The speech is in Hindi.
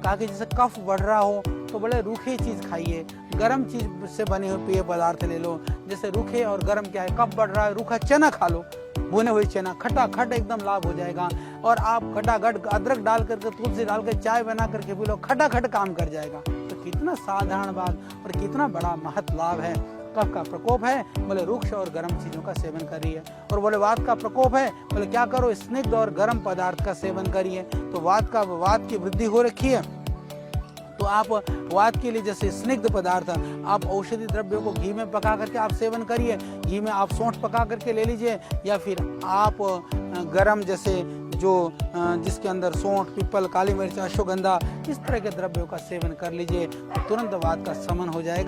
कहा कि जैसे कफ बढ़ रहा हो तो बड़े रूखे चीज़ खाइए, गर्म चीज़ से बने हुए पेय पदार्थ ले लो। जैसे रूखे और गर्म क्या है, कफ बढ़ रहा है, रूखा चना खा लो, भुने हुए चना, खटाखट एकदम लाभ हो जाएगा। और आप खटाखट अदरक डाल करके, तुलसी डाल कर चाय बना करके पी लो, खटाखट काम कर जाएगा। तो कितना साधारण बात और कितना बड़ा महत लाभ है। कफ का प्रकोप है, बोले रुक्ष और गर्म चीज़ों का सेवन करिए। और बोले वात का प्रकोप है, बोले क्या करो, स्निग्ध और गर्म पदार्थ का सेवन करिए। तो वात की वृद्धि हो रखी है, तो आप वात के लिए जैसे स्निग्ध पदार्थ, आप औषधि द्रव्यों को घी में पका करके आप सेवन करिए। घी में आप सौंठ पका करके ले लीजिए, या फिर आप गरम जैसे जो जिसके अंदर सौंठ, पीपल, काली मिर्च, अश्वगंधा, इस तरह के द्रव्यों का सेवन कर लीजिए, तो तुरंत वात का शमन हो जाएगा।